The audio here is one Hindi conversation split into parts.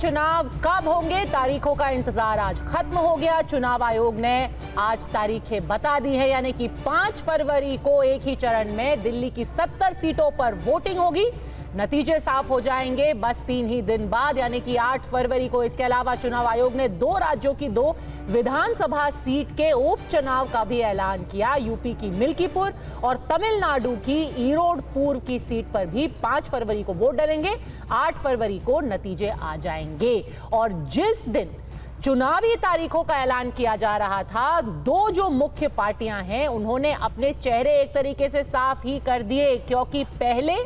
चुनाव कब होंगे, तारीखों का इंतजार आज खत्म हो गया। चुनाव आयोग ने आज तारीखें बता दी है, यानी कि 5 फरवरी को एक ही चरण में दिल्ली की 70 सीटों पर वोटिंग होगी। नतीजे साफ हो जाएंगे बस 3 ही दिन बाद, यानी कि 8 फरवरी को। इसके अलावा चुनाव आयोग ने 2 राज्यों की 2 विधानसभा सीट के उपचुनाव का भी ऐलान किया। यूपी की मिल्कीपुर और तमिलनाडु की ईरोड पूर्व की सीट पर भी 5 फरवरी को वोट डलेंगे। 8 फरवरी को नतीजे आ जाएंगे। और जिस दिन चुनावी तारीखों का ऐलान किया जा रहा था, 2 जो मुख्य पार्टियां हैं उन्होंने अपने चेहरे एक तरीके से साफ ही कर दिए, क्योंकि पहले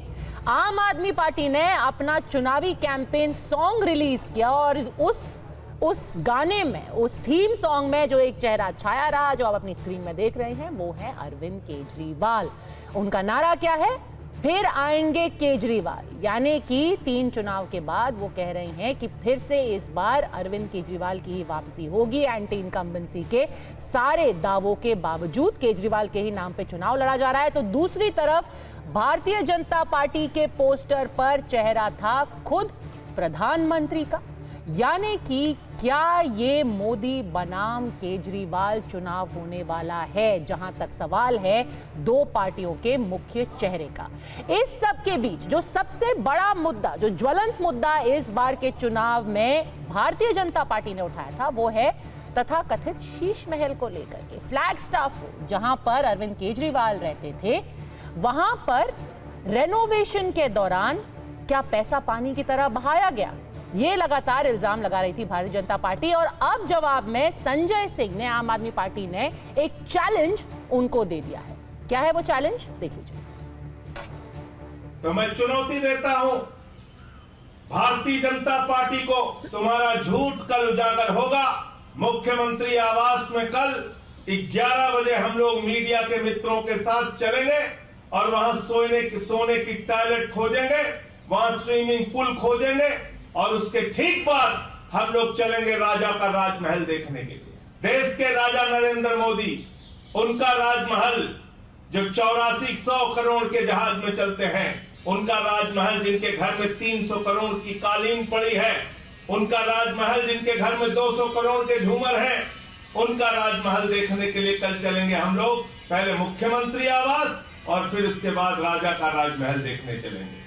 आम आदमी पार्टी ने अपना चुनावी कैंपेन सॉन्ग रिलीज किया और उस गाने में, उस थीम सॉन्ग में जो एक चेहरा छाया रहा, जो आप अपनी स्क्रीन में देख रहे हैं, वो है अरविंद केजरीवाल। उनका नारा क्या है? फिर आएंगे केजरीवाल। यानी कि 3 चुनाव के बाद वो कह रहे हैं कि फिर से इस बार अरविंद केजरीवाल की ही वापसी होगी। एंटी इनकम्बेंसी के सारे दावों के बावजूद केजरीवाल के ही नाम पे चुनाव लड़ा जा रहा है। तो दूसरी तरफ भारतीय जनता पार्टी के पोस्टर पर चेहरा था खुद प्रधानमंत्री का। यानी कि क्या ये मोदी बनाम केजरीवाल चुनाव होने वाला है? जहां तक सवाल है 2 पार्टियों के मुख्य चेहरे का। इस सब के बीच जो सबसे बड़ा मुद्दा, जो ज्वलंत मुद्दा इस बार के चुनाव में भारतीय जनता पार्टी ने उठाया था, वो है तथाकथित शीश महल को लेकर के। फ्लैगस्टाफ रोड, जहां पर अरविंद केजरीवाल रहते थे, वहां पर रेनोवेशन के दौरान क्या पैसा पानी की तरह बहाया गया? ये लगातार इल्जाम लगा रही थी भारतीय जनता पार्टी। और अब जवाब में संजय सिंह ने, आम आदमी पार्टी ने एक चैलेंज उनको दे दिया है। क्या है वो चैलेंज? देख लीजिए। तो मैं चुनौती देता हूं भारतीय जनता पार्टी को, तुम्हारा झूठ कल उजागर होगा। मुख्यमंत्री आवास में कल 11 बजे हम लोग मीडिया के मित्रों के साथ चलेंगे और वहां सोने की टॉयलेट खोजेंगे, वहां स्विमिंग पूल खोजेंगे और उसके ठीक बाद हम लोग चलेंगे राजा का राजमहल देखने के लिए। देश के राजा नरेंद्र मोदी, उनका राजमहल जो 8400 करोड़ के जहाज में चलते हैं, उनका राजमहल जिनके घर में 300 करोड़ की कालीन पड़ी है, उनका राजमहल जिनके घर में 200 करोड़ के झूमर हैं, उनका राजमहल देखने के लिए कल चलेंगे हम लोग। पहले मुख्यमंत्री आवास और फिर उसके बाद राजा का राजमहल देखने चलेंगे।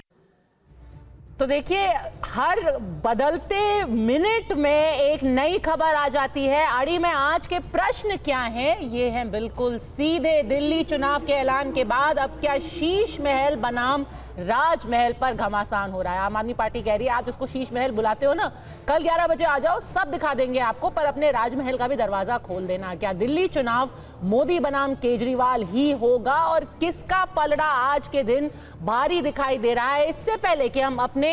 तो देखिए, हर बदलते मिनट में एक नई खबर आ जाती है। आड़ी में आज के प्रश्न क्या हैं? ये हैं बिल्कुल सीधे। दिल्ली चुनाव के ऐलान के बाद अब क्या शीश महल बनाम राजमहल पर घमासान हो रहा है? आम आदमी पार्टी कह रही है, आप जिसको शीश महल बुलाते हो ना, कल 11 बजे आ जाओ, सब दिखा देंगे आपको, पर अपने राजमहल का भी दरवाजा खोल देना। क्या दिल्ली चुनाव मोदी बनाम केजरीवाल ही होगा? और किसका पलड़ा आज के दिन भारी दिखाई दे रहा है? इससे पहले कि हम अपने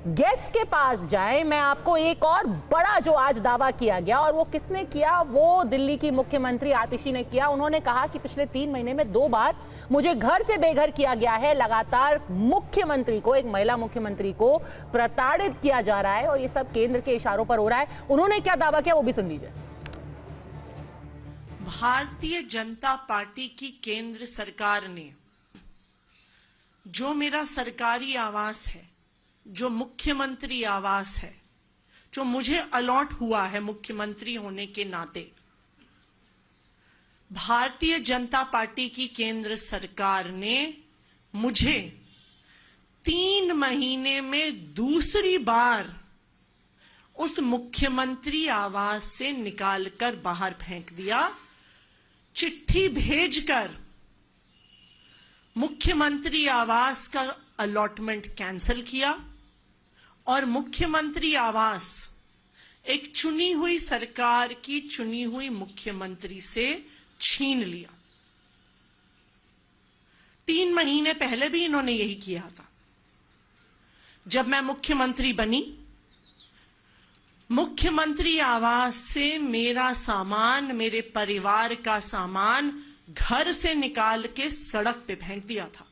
गेस्ट के पास जाएं, मैं आपको एक और बड़ा जो आज दावा किया गया, और वो किसने किया, वो दिल्ली की मुख्यमंत्री आतिशी ने किया। उन्होंने कहा कि पिछले 3 महीने में 2 बार मुझे घर से बेघर किया गया है। लगातार मुख्यमंत्री को, एक महिला मुख्यमंत्री को प्रताड़ित किया जा रहा है और ये सब केंद्र के इशारों पर हो रहा है। उन्होंने क्या दावा किया वो भी सुन लीजिए। भारतीय जनता पार्टी की केंद्र सरकार ने जो मेरा सरकारी आवास है, जो मुख्यमंत्री आवास है, जो मुझे अलॉट हुआ है मुख्यमंत्री होने के नाते, भारतीय जनता पार्टी की केंद्र सरकार ने मुझे 3 महीने में दूसरी बार उस मुख्यमंत्री आवास से निकालकर बाहर फेंक दिया। चिट्ठी भेजकर मुख्यमंत्री आवास का अलॉटमेंट कैंसिल किया और मुख्यमंत्री आवास एक चुनी हुई सरकार की चुनी हुई मुख्यमंत्री से छीन लिया। 3 महीने पहले भी इन्होंने यही किया था। जब मैं मुख्यमंत्री बनी, मुख्यमंत्री आवास से मेरा सामान, मेरे परिवार का सामान घर से निकाल के सड़क पे फेंक दिया था।